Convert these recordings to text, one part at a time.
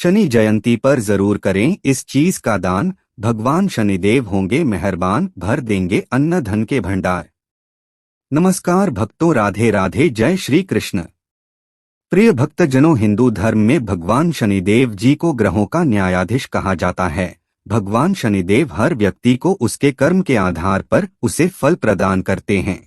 शनि जयंती पर जरूर करें इस चीज का दान। भगवान शनिदेव होंगे मेहरबान, भर देंगे अन्न धन के भंडार। नमस्कार भक्तों, राधे राधे, जय श्री कृष्ण। प्रिय भक्तजनों, हिंदू धर्म में भगवान शनिदेव जी को ग्रहों का न्यायाधीश कहा जाता है। भगवान शनिदेव हर व्यक्ति को उसके कर्म के आधार पर उसे फल प्रदान करते हैं।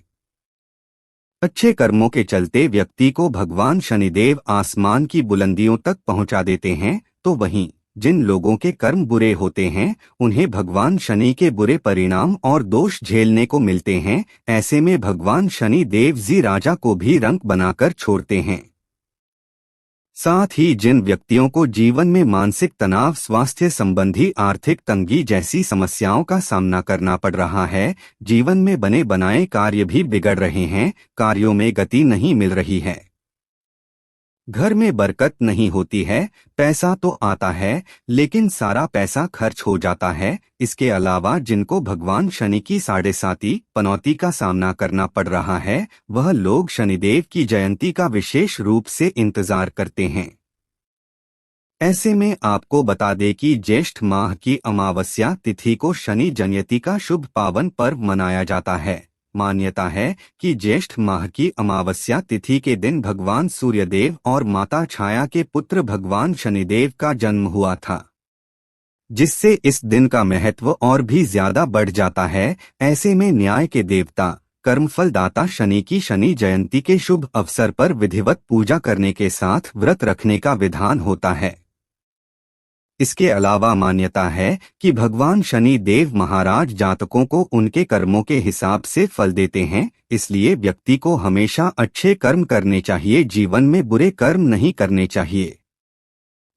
अच्छे कर्मों के चलते व्यक्ति को भगवान शनिदेव आसमान की बुलंदियों तक पहुंचा देते हैं, तो वहीं जिन लोगों के कर्म बुरे होते हैं उन्हें भगवान शनि के बुरे परिणाम और दोष झेलने को मिलते हैं। ऐसे में भगवान शनि देव जी राजा को भी रंक बनाकर छोड़ते हैं। साथ ही जिन व्यक्तियों को जीवन में मानसिक तनाव, स्वास्थ्य संबंधी आर्थिक तंगी जैसी समस्याओं का सामना करना पड़ रहा है, जीवन में बने बनाए कार्य भी बिगड़ रहे हैं, कार्यों में गति नहीं मिल रही है, घर में बरकत नहीं होती है, पैसा तो आता है लेकिन सारा पैसा खर्च हो जाता है। इसके अलावा जिनको भगवान शनि की 7.5 पनौती का सामना करना पड़ रहा है, वह लोग शनिदेव की जयंती का विशेष रूप से इंतजार करते हैं। ऐसे में आपको बता दें कि ज्येष्ठ माह की अमावस्या तिथि को शनि जयंती का शुभ पावन पर्व मनाया जाता है। मान्यता है कि ज्येष्ठ माह की अमावस्या तिथि के दिन भगवान सूर्यदेव और माता छाया के पुत्र भगवान शनिदेव का जन्म हुआ था, जिससे इस दिन का महत्व और भी ज्यादा बढ़ जाता है। ऐसे में न्याय के देवता, कर्मफलदाता शनि की शनि जयंती के शुभ अवसर पर विधिवत पूजा करने के साथ व्रत रखने का विधान होता है। इसके अलावा मान्यता है कि भगवान शनि देव महाराज जातकों को उनके कर्मों के हिसाब से फल देते हैं, इसलिए व्यक्ति को हमेशा अच्छे कर्म करने चाहिए, जीवन में बुरे कर्म नहीं करने चाहिए।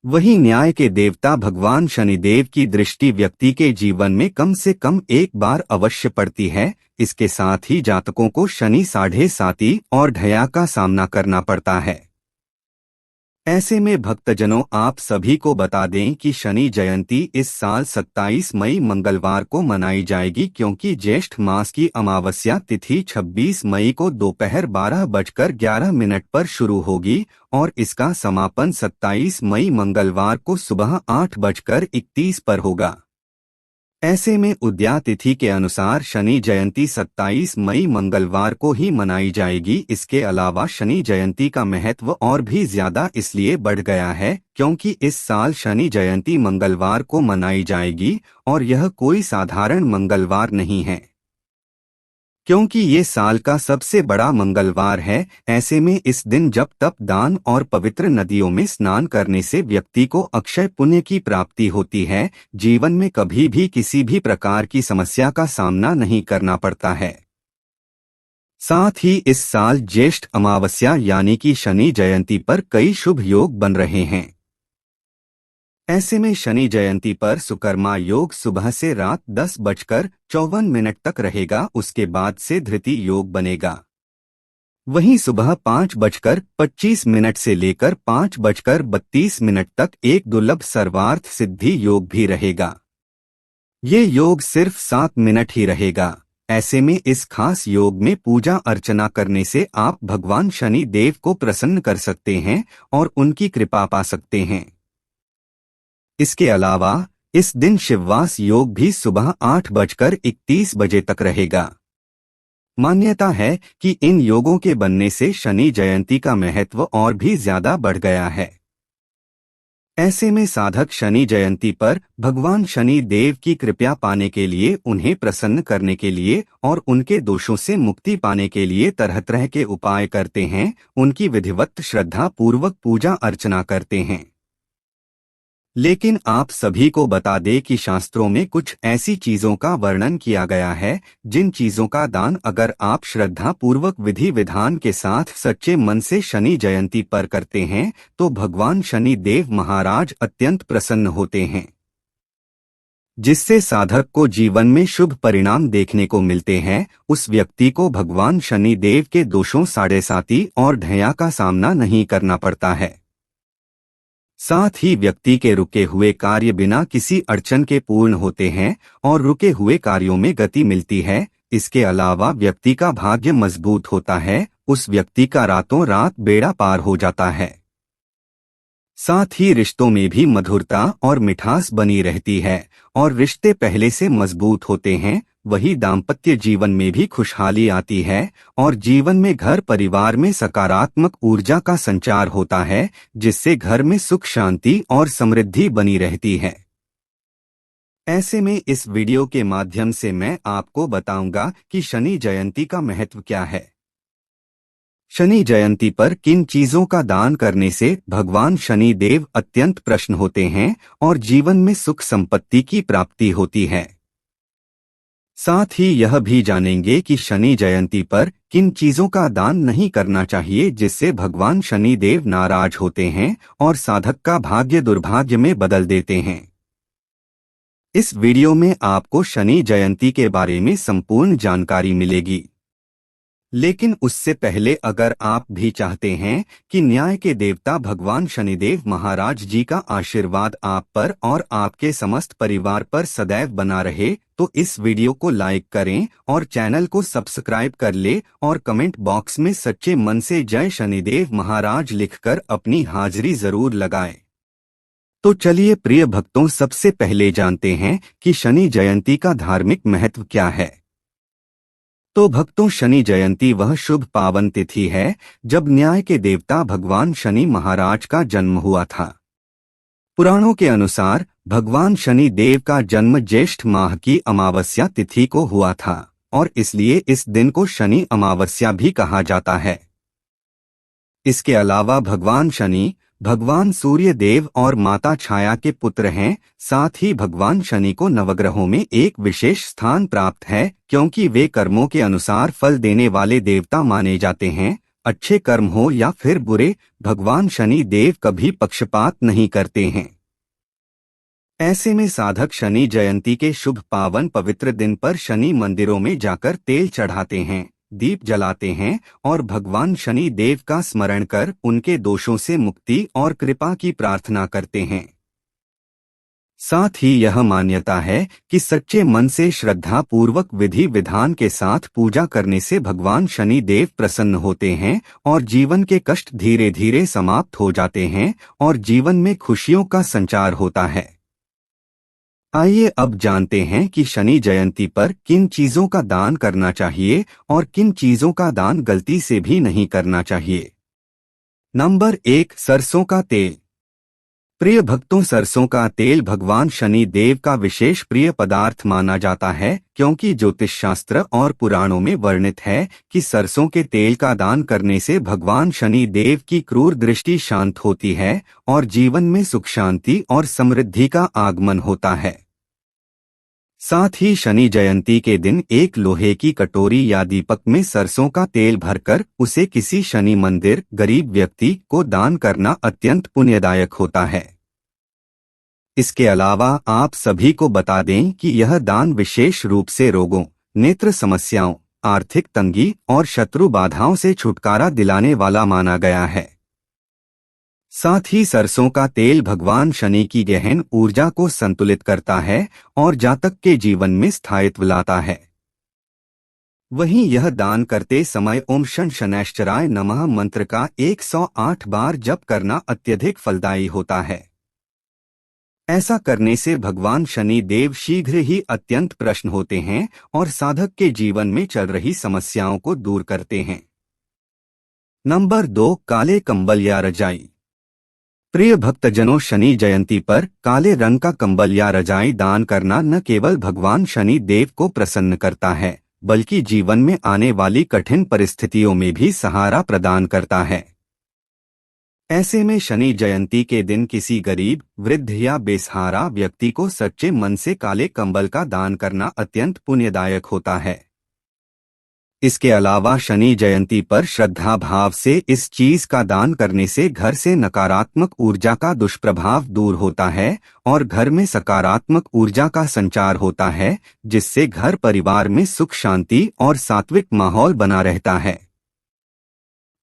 वहीं न्याय के देवता भगवान शनिदेव की दृष्टि व्यक्ति के जीवन में कम से कम एक बार अवश्य पड़ती है। इसके साथ ही जातकों को शनि 7.5 और ढया का सामना करना पड़ता है। ऐसे में भक्तजनों, आप सभी को बता दें कि शनि जयंती इस साल 27 मई मंगलवार को मनाई जाएगी, क्योंकि ज्येष्ठ मास की अमावस्या तिथि 26 मई को दोपहर 12:11 पर शुरू होगी और इसका समापन 27 मई मंगलवार को सुबह 8:31 पर होगा। ऐसे में उदया तिथि के अनुसार शनि जयंती 27 मई मंगलवार को ही मनाई जाएगी। इसके अलावा शनि जयंती का महत्व और भी ज्यादा इसलिए बढ़ गया है क्योंकि इस साल शनि जयंती मंगलवार को मनाई जाएगी और यह कोई साधारण मंगलवार नहीं है, क्योंकि ये साल का सबसे बड़ा मंगलवार है। ऐसे में इस दिन जप, तप, दान और पवित्र नदियों में स्नान करने से व्यक्ति को अक्षय पुण्य की प्राप्ति होती है। जीवन में कभी भी किसी भी प्रकार की समस्या का सामना नहीं करना पड़ता है। साथ ही इस साल ज्येष्ठ अमावस्या यानी कि शनि जयंती पर कई शुभ योग बन रहे हैं। ऐसे में शनि जयंती पर सुकर्मा योग सुबह से रात 10:54 तक रहेगा, उसके बाद से धृति योग बनेगा। वहीं सुबह 5:25 से लेकर 5:32 तक एक दुर्लभ सर्वार्थ सिद्धि योग भी रहेगा। ये योग सिर्फ 7 मिनट ही रहेगा। ऐसे में इस खास योग में पूजा अर्चना करने से आप भगवान शनि देव को प्रसन्न कर सकते हैं और उनकी कृपा पा सकते हैं। इसके अलावा इस दिन शिववास योग भी सुबह 8:31 तक रहेगा। मान्यता है कि इन योगों के बनने से शनि जयंती का महत्व और भी ज्यादा बढ़ गया है। ऐसे में साधक शनि जयंती पर भगवान शनि देव की कृपा पाने के लिए, उन्हें प्रसन्न करने के लिए और उनके दोषों से मुक्ति पाने के लिए तरह तरह के उपाय करते हैं, उनकी विधिवत श्रद्धा पूर्वक पूजा अर्चना करते हैं। लेकिन आप सभी को बता दें कि शास्त्रों में कुछ ऐसी चीजों का वर्णन किया गया है जिन चीजों का दान अगर आप श्रद्धा पूर्वक विधि विधान के साथ सच्चे मन से शनि जयंती पर करते हैं तो भगवान शनि देव महाराज अत्यंत प्रसन्न होते हैं, जिससे साधक को जीवन में शुभ परिणाम देखने को मिलते हैं। उस व्यक्ति को भगवान शनि देव के दोषों 7.5 और ढया का सामना नहीं करना पड़ता है। साथ ही व्यक्ति के रुके हुए कार्य बिना किसी अड़चन के पूर्ण होते हैं और रुके हुए कार्यों में गति मिलती है। इसके अलावा व्यक्ति का भाग्य मजबूत होता है, उस व्यक्ति का रातों रात बेड़ा पार हो जाता है। साथ ही रिश्तों में भी मधुरता और मिठास बनी रहती है और रिश्ते पहले से मजबूत होते हैं। वही दाम्पत्य जीवन में भी खुशहाली आती है और जीवन में घर परिवार में सकारात्मक ऊर्जा का संचार होता है, जिससे घर में सुख शांति और समृद्धि बनी रहती है। ऐसे में इस वीडियो के माध्यम से मैं आपको बताऊंगा कि शनि जयंती का महत्व क्या है। शनि जयंती पर किन चीजों का दान करने से भगवान शनि देव अत्यंत प्रसन्न होते हैं और जीवन में सुख संपत्ति की प्राप्ति होती है। साथ ही यह भी जानेंगे कि शनि जयंती पर किन चीजों का दान नहीं करना चाहिए, जिससे भगवान शनि देव नाराज होते हैं और साधक का भाग्य दुर्भाग्य में बदल देते हैं। इस वीडियो में आपको शनि जयंती के बारे में संपूर्ण जानकारी मिलेगी। लेकिन उससे पहले अगर आप भी चाहते हैं कि न्याय के देवता भगवान शनिदेव महाराज जी का आशीर्वाद आप पर और आपके समस्त परिवार पर सदैव बना रहे, तो इस वीडियो को लाइक करें और चैनल को सब्सक्राइब कर ले और कमेंट बॉक्स में सच्चे मन से जय शनिदेव महाराज लिखकर अपनी हाजिरी जरूर लगाएं। तो चलिए प्रिय भक्तों, सबसे पहले जानते हैं कि शनि जयंती का धार्मिक महत्व क्या है। तो भक्तों, शनि जयंती वह शुभ पावन तिथि है जब न्याय के देवता भगवान शनि महाराज का जन्म हुआ था। पुराणों के अनुसार भगवान शनि देव का जन्म ज्येष्ठ माह की अमावस्या तिथि को हुआ था और इसलिए इस दिन को शनि अमावस्या भी कहा जाता है। इसके अलावा भगवान शनि भगवान सूर्य देव और माता छाया के पुत्र हैं। साथ ही भगवान शनि को नवग्रहों में एक विशेष स्थान प्राप्त है, क्योंकि वे कर्मों के अनुसार फल देने वाले देवता माने जाते हैं। अच्छे कर्म हो या फिर बुरे, भगवान शनि देव कभी पक्षपात नहीं करते हैं। ऐसे में साधक शनि जयंती के शुभ पावन पवित्र दिन पर शनि मंदिरों में जाकर तेल चढ़ाते हैं, दीप जलाते हैं और भगवान शनि देव का स्मरण कर उनके दोषों से मुक्ति और कृपा की प्रार्थना करते हैं। साथ ही यह मान्यता है कि सच्चे मन से श्रद्धा पूर्वक विधि विधान के साथ पूजा करने से भगवान शनि देव प्रसन्न होते हैं और जीवन के कष्ट धीरे धीरे समाप्त हो जाते हैं और जीवन में खुशियों का संचार होता है। आइए अब जानते हैं कि शनि जयंती पर किन चीजों का दान करना चाहिए और किन चीजों का दान गलती से भी नहीं करना चाहिए। नंबर 1, सरसों का तेल। प्रिय भक्तों, सरसों का तेल भगवान शनि देव का विशेष प्रिय पदार्थ माना जाता है, क्योंकि ज्योतिष शास्त्र और पुराणों में वर्णित है कि सरसों के तेल का दान करने से भगवान शनि देव की क्रूर दृष्टि शांत होती है और जीवन में सुख शांति और समृद्धि का आगमन होता है। साथ ही शनि जयंती के दिन एक लोहे की कटोरी या दीपक में सरसों का तेल भरकर उसे किसी शनि मंदिर गरीब व्यक्ति को दान करना अत्यंत पुण्यदायक होता है। इसके अलावा आप सभी को बता दें कि यह दान विशेष रूप से रोगों, नेत्र समस्याओं, आर्थिक तंगी और शत्रु बाधाओं से छुटकारा दिलाने वाला माना गया है। साथ ही सरसों का तेल भगवान शनि की गहन ऊर्जा को संतुलित करता है और जातक के जीवन में स्थायित्व लाता है। वहीं यह दान करते समय ओम शं शनैश्चराय नमः मंत्र का 108 बार जप करना अत्यधिक फलदायी होता है। ऐसा करने से भगवान शनि देव शीघ्र ही अत्यंत प्रसन्न होते हैं और साधक के जीवन में चल रही समस्याओं को दूर करते हैं। नंबर 2, काले कंबल या रजाई। प्रिय भक्तजनों, शनि जयंती पर काले रंग का कंबल या रजाई दान करना न केवल भगवान शनि देव को प्रसन्न करता है, बल्कि जीवन में आने वाली कठिन परिस्थितियों में भी सहारा प्रदान करता है। ऐसे में शनि जयंती के दिन किसी गरीब, वृद्ध या बेसहारा व्यक्ति को सच्चे मन से काले कंबल का दान करना अत्यंत पुण्यदायक होता है। इसके अलावा शनि जयंती पर श्रद्धा भाव से इस चीज का दान करने से घर से नकारात्मक ऊर्जा का दुष्प्रभाव दूर होता है और घर में सकारात्मक ऊर्जा का संचार होता है, जिससे घर परिवार में सुख शांति और सात्विक माहौल बना रहता है।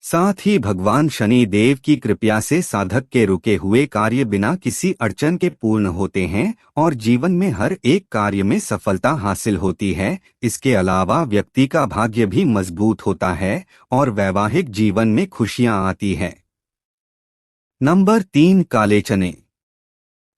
साथ ही भगवान शनि देव की कृपा से साधक के रुके हुए कार्य बिना किसी अड़चन के पूर्ण होते हैं और जीवन में हर एक कार्य में सफलता हासिल होती है। इसके अलावा व्यक्ति का भाग्य भी मजबूत होता है और वैवाहिक जीवन में खुशियां आती है। नंबर 3, काले चने।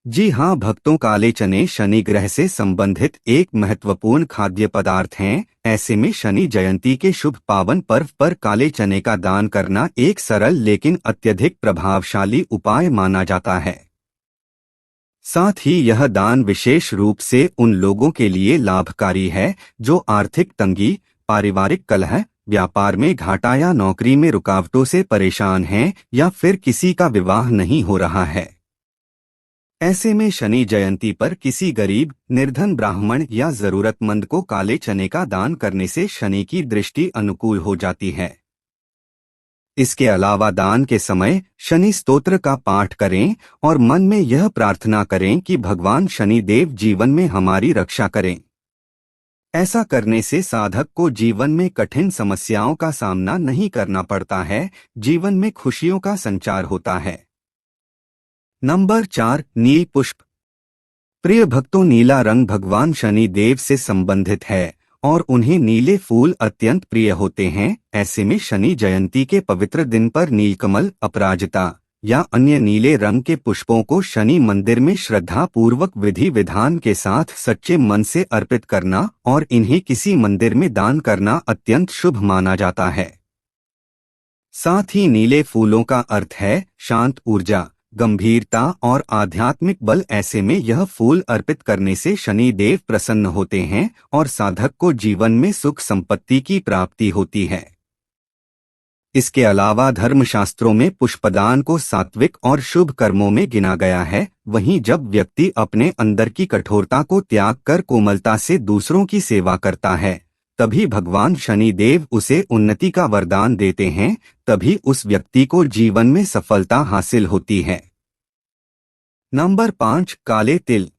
जी हाँ भक्तों, काले चने शनि ग्रह से संबंधित एक महत्वपूर्ण खाद्य पदार्थ हैं। ऐसे में शनि जयंती के शुभ पावन पर्व पर काले चने का दान करना एक सरल लेकिन अत्यधिक प्रभावशाली उपाय माना जाता है। साथ ही यह दान विशेष रूप से उन लोगों के लिए लाभकारी है जो आर्थिक तंगी, पारिवारिक कलह, व्यापार में घाटा या नौकरी में रुकावटों से परेशान हैं या फिर किसी का विवाह नहीं हो रहा है। ऐसे में शनि जयंती पर किसी गरीब, निर्धन ब्राह्मण या जरूरतमंद को काले चने का दान करने से शनि की दृष्टि अनुकूल हो जाती है। इसके अलावा दान के समय शनि स्तोत्र का पाठ करें और मन में यह प्रार्थना करें कि भगवान शनि देव जीवन में हमारी रक्षा करें। ऐसा करने से साधक को जीवन में कठिन समस्याओं का सामना नहीं करना पड़ता है, जीवन में खुशियों का संचार होता है। नंबर 4, नील पुष्प। प्रिय भक्तों, नीला रंग भगवान शनि देव से संबंधित है और उन्हें नीले फूल अत्यंत प्रिय होते हैं। ऐसे में शनि जयंती के पवित्र दिन पर नीलकमल, अपराजिता या अन्य नीले रंग के पुष्पों को शनि मंदिर में श्रद्धा पूर्वक विधि विधान के साथ सच्चे मन से अर्पित करना और इन्हें किसी मंदिर में दान करना अत्यंत शुभ माना जाता है। साथ ही नीले फूलों का अर्थ है शांत ऊर्जा, गंभीरता और आध्यात्मिक बल। ऐसे में यह फूल अर्पित करने से शनि देव प्रसन्न होते हैं और साधक को जीवन में सुख संपत्ति की प्राप्ति होती है। इसके अलावा धर्मशास्त्रों में पुष्पदान को सात्विक और शुभ कर्मों में गिना गया है। वहीं जब व्यक्ति अपने अंदर की कठोरता को त्याग कर कोमलता से दूसरों की सेवा करता है, तभी भगवान शनि देव उसे उन्नति का वरदान देते हैं, तभी उस व्यक्ति को जीवन में सफलता हासिल होती है। नंबर 5, काले तिल।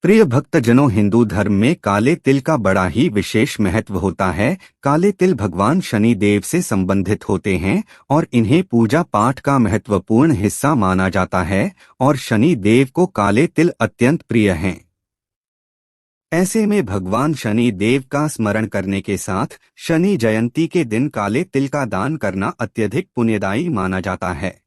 प्रिय भक्तजनों, हिंदू धर्म में काले तिल का बड़ा ही विशेष महत्व होता है। काले तिल भगवान शनि देव से संबंधित होते हैं और इन्हें पूजा पाठ का महत्वपूर्ण हिस्सा माना जाता है और शनि देव को काले तिल अत्यंत प्रिय हैं। ऐसे में भगवान शनि देव का स्मरण करने के साथ शनि जयंती के दिन काले तिल का दान करना अत्यधिक पुण्यदायी माना जाता है।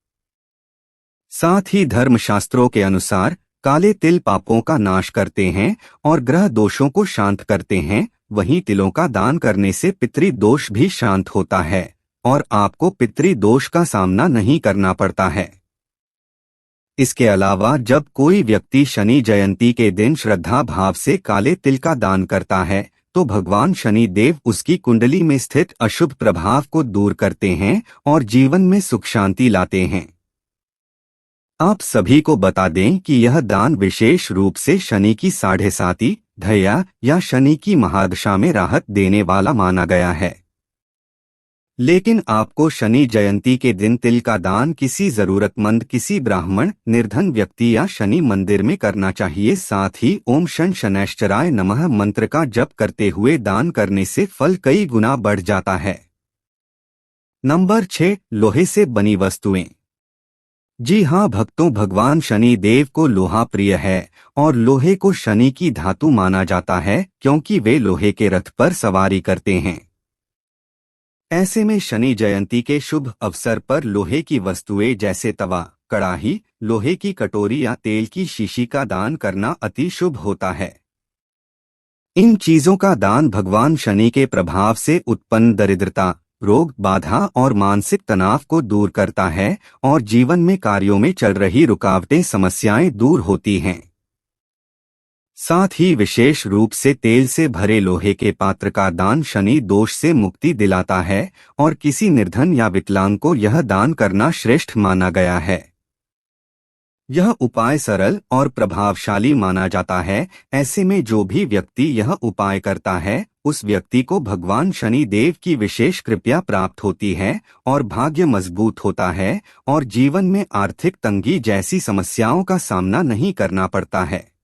साथ ही धर्मशास्त्रों के अनुसार काले तिल पापों का नाश करते हैं और ग्रह दोषों को शांत करते हैं। वहीं तिलों का दान करने से पितृ दोष भी शांत होता है और आपको पितृ दोष का सामना नहीं करना पड़ता है। इसके अलावा जब कोई व्यक्ति शनि जयंती के दिन श्रद्धा भाव से काले तिल का दान करता है तो भगवान शनि देव उसकी कुंडली में स्थित अशुभ प्रभाव को दूर करते हैं और जीवन में सुख शांति लाते हैं। आप सभी को बता दें कि यह दान विशेष रूप से शनि की 7.5 ढैया या शनि की महादशा में राहत देने वाला माना गया है। लेकिन आपको शनि जयंती के दिन तिल का दान किसी जरूरतमंद, किसी ब्राह्मण, निर्धन व्यक्ति या शनि मंदिर में करना चाहिए। साथ ही ओम शन शनैश्चराय नमः मंत्र का जप करते हुए दान करने से फल कई गुना बढ़ जाता है। नंबर 6, लोहे से बनी वस्तुएं। जी हाँ भक्तों, भगवान शनि देव को लोहा प्रिय है और लोहे को शनि की धातु माना जाता है क्योंकि वे लोहे के रथ पर सवारी करते हैं। ऐसे में शनि जयंती के शुभ अवसर पर लोहे की वस्तुएं जैसे तवा, कड़ाही, लोहे की कटोरी या तेल की शीशी का दान करना अति शुभ होता है। इन चीजों का दान भगवान शनि के प्रभाव से उत्पन्न दरिद्रता, रोग, बाधा और मानसिक तनाव को दूर करता है और जीवन में कार्यों में चल रही रुकावटें, समस्याएं दूर होती हैं। साथ ही विशेष रूप से तेल से भरे लोहे के पात्र का दान शनि दोष से मुक्ति दिलाता है और किसी निर्धन या विकलांग को यह दान करना श्रेष्ठ माना गया है। यह उपाय सरल और प्रभावशाली माना जाता है। ऐसे में जो भी व्यक्ति यह उपाय करता है उस व्यक्ति को भगवान शनि देव की विशेष कृपा प्राप्त होती है और भाग्य मजबूत होता है और जीवन में आर्थिक तंगी जैसी समस्याओं का सामना नहीं करना पड़ता है।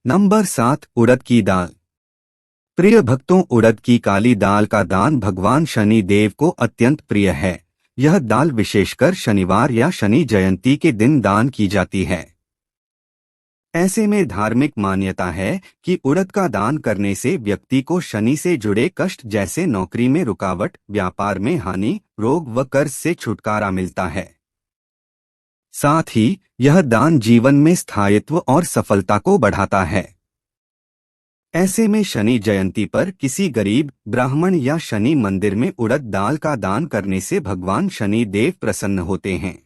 नंबर 7, उड़द की दाल। प्रिय भक्तों, उड़द की काली दाल का दान भगवान शनि देव को अत्यंत प्रिय है। यह दाल विशेषकर शनिवार या शनि जयंती के दिन दान की जाती है। ऐसे में धार्मिक मान्यता है कि उड़द का दान करने से व्यक्ति को शनि से जुड़े कष्ट जैसे नौकरी में रुकावट, व्यापार में हानि, रोग व कर्ज से छुटकारा मिलता है। साथ ही यह दान जीवन में स्थायित्व और सफलता को बढ़ाता है। ऐसे में शनि जयंती पर किसी गरीब ब्राह्मण या शनि मंदिर में उड़द दाल का दान करने से भगवान शनि देव प्रसन्न होते हैं।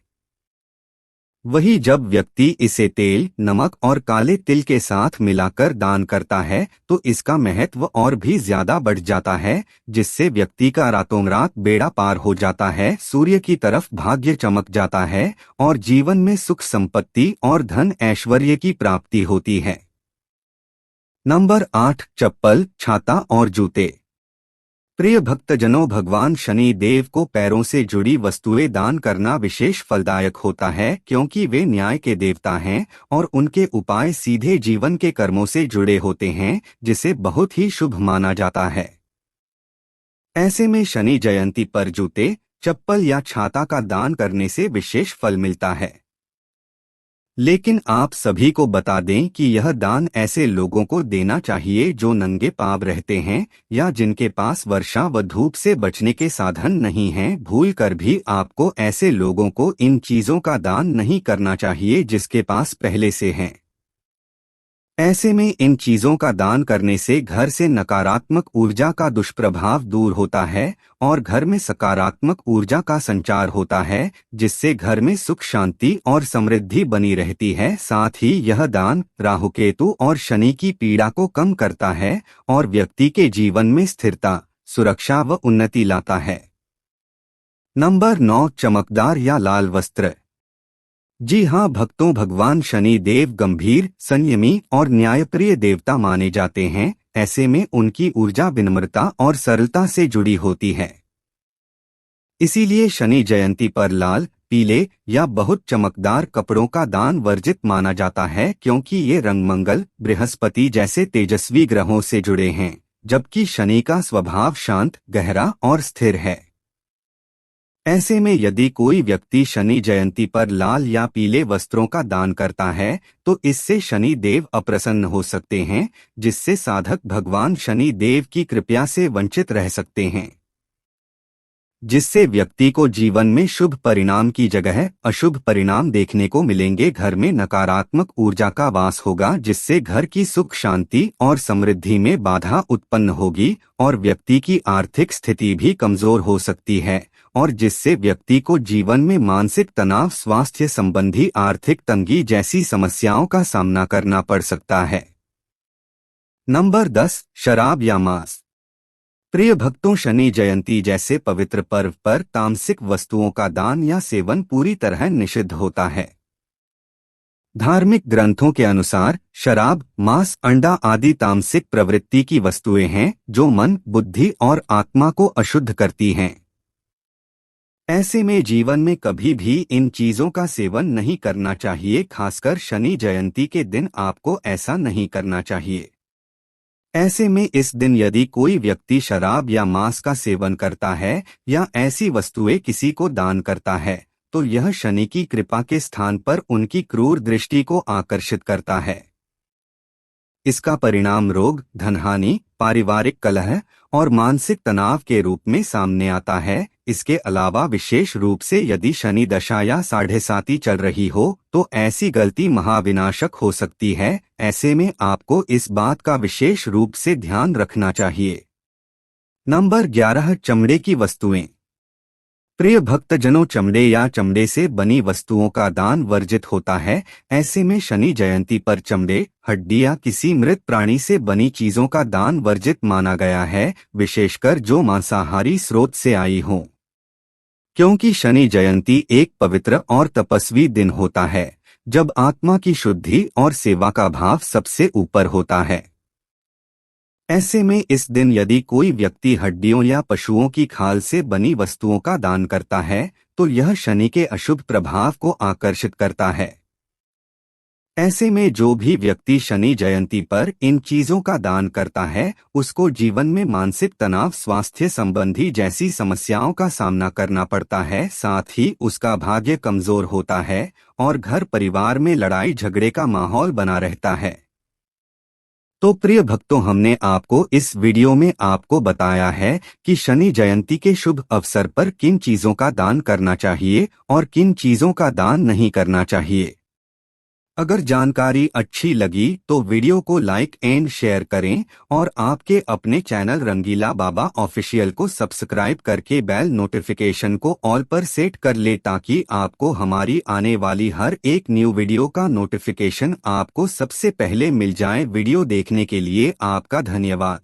वही जब व्यक्ति इसे तेल, नमक और काले तिल के साथ मिलाकर दान करता है तो इसका महत्व और भी ज्यादा बढ़ जाता है, जिससे व्यक्ति का रातों रात बेड़ा पार हो जाता है, सूर्य की तरफ भाग्य चमक जाता है और जीवन में सुख संपत्ति और धन ऐश्वर्य की प्राप्ति होती है। नंबर 8, चप्पल, छाता और जूते। प्रिय भक्तजनों, भगवान शनि देव को पैरों से जुड़ी वस्तुएं दान करना विशेष फलदायक होता है, क्योंकि वे न्याय के देवता हैं और उनके उपाय सीधे जीवन के कर्मों से जुड़े होते हैं, जिसे बहुत ही शुभ माना जाता है। ऐसे में शनि जयंती पर जूते, चप्पल या छाता का दान करने से विशेष फल मिलता है। लेकिन आप सभी को बता दें कि यह दान ऐसे लोगों को देना चाहिए जो नंगे पांव रहते हैं या जिनके पास वर्षा व धूप से बचने के साधन नहीं हैं। भूल कर भी आपको ऐसे लोगों को इन चीजों का दान नहीं करना चाहिए जिसके पास पहले से हैं। ऐसे में इन चीजों का दान करने से घर से नकारात्मक ऊर्जा का दुष्प्रभाव दूर होता है और घर में सकारात्मक ऊर्जा का संचार होता है, जिससे घर में सुख, शांति और समृद्धि बनी रहती है। साथ ही यह दान राहु, केतु और शनि की पीड़ा को कम करता है और व्यक्ति के जीवन में स्थिरता, सुरक्षा व उन्नति लाता है। नंबर 9, चमकदार या लाल वस्त्र। जी हाँ भक्तों, भगवान शनि देव गंभीर, संयमी और न्यायप्रिय देवता माने जाते हैं। ऐसे में उनकी ऊर्जा विनम्रता और सरलता से जुड़ी होती है। इसीलिए शनि जयंती पर लाल, पीले या बहुत चमकदार कपड़ों का दान वर्जित माना जाता है, क्योंकि ये रंग मंगल, बृहस्पति जैसे तेजस्वी ग्रहों से जुड़े हैं, जबकि शनि का स्वभाव शांत, गहरा और स्थिर है। ऐसे में यदि कोई व्यक्ति शनि जयंती पर लाल या पीले वस्त्रों का दान करता है तो इससे शनि देव अप्रसन्न हो सकते हैं, जिससे साधक भगवान शनि देव की कृपा से वंचित रह सकते हैं, जिससे व्यक्ति को जीवन में शुभ परिणाम की जगह अशुभ परिणाम देखने को मिलेंगे। घर में नकारात्मक ऊर्जा का वास होगा, जिससे घर की सुख, शांति और समृद्धि में बाधा उत्पन्न होगी और व्यक्ति की आर्थिक स्थिति भी कमजोर हो सकती है और जिससे व्यक्ति को जीवन में मानसिक तनाव, स्वास्थ्य संबंधी आर्थिक तंगी जैसी समस्याओं का सामना करना पड़ सकता है। नंबर 10, शराब या मांस। प्रिय भक्तों, शनि जयंती जैसे पवित्र पर्व पर तामसिक वस्तुओं का दान या सेवन पूरी तरह निषिद्ध होता है। धार्मिक ग्रंथों के अनुसार शराब, मांस, अंडा आदि तामसिक प्रवृत्ति की वस्तुएं हैं जो मन, बुद्धि और आत्मा को अशुद्ध करती हैं। ऐसे में जीवन में कभी भी इन चीजों का सेवन नहीं करना चाहिए। खासकर शनि जयंती के दिन आपको ऐसा नहीं करना चाहिए। ऐसे में इस दिन यदि कोई व्यक्ति शराब या मांस का सेवन करता है या ऐसी वस्तुएं किसी को दान करता है तो यह शनि की कृपा के स्थान पर उनकी क्रूर दृष्टि को आकर्षित करता है। इसका परिणाम रोग, धनहानि, पारिवारिक कलह और मानसिक तनाव के रूप में सामने आता है। इसके अलावा विशेष रूप से यदि शनि दशा या साढ़े साती चल रही हो तो ऐसी गलती महाविनाशक हो सकती है। ऐसे में आपको इस बात का विशेष रूप से ध्यान रखना चाहिए। नंबर 11, चमड़े की वस्तुएं। प्रिय भक्तजनों, चमड़े या चमड़े से बनी वस्तुओं का दान वर्जित होता है। ऐसे में शनि जयंती पर चमड़े, हड्डी या किसी मृत प्राणी से बनी चीजों का दान वर्जित माना गया है, विशेषकर जो मांसाहारी स्रोत से आई हों, क्योंकि शनि जयंती एक पवित्र और तपस्वी दिन होता है जब आत्मा की शुद्धि और सेवा का भाव सबसे ऊपर होता है। ऐसे में इस दिन यदि कोई व्यक्ति हड्डियों या पशुओं की खाल से बनी वस्तुओं का दान करता है तो यह शनि के अशुभ प्रभाव को आकर्षित करता है। ऐसे में जो भी व्यक्ति शनि जयंती पर इन चीजों का दान करता है उसको जीवन में मानसिक तनाव, स्वास्थ्य संबंधी जैसी समस्याओं का सामना करना पड़ता है। साथ ही उसका भाग्य कमजोर होता है और घर परिवार में लड़ाई झगड़े का माहौल बना रहता है। तो प्रिय भक्तों, हमने आपको इस वीडियो में आपको बताया है कि शनि जयंती के शुभ अवसर पर किन चीजों का दान करना चाहिए और किन चीजों का दान नहीं करना चाहिए। अगर जानकारी अच्छी लगी तो वीडियो को लाइक एंड शेयर करें और आपके अपने चैनल रंगीला बाबा ऑफिशियल को सब्सक्राइब करके बेल नोटिफिकेशन को ऑल पर सेट कर ले, ताकि आपको हमारी आने वाली हर एक न्यू वीडियो का नोटिफिकेशन आपको सबसे पहले मिल जाए। वीडियो देखने के लिए आपका धन्यवाद।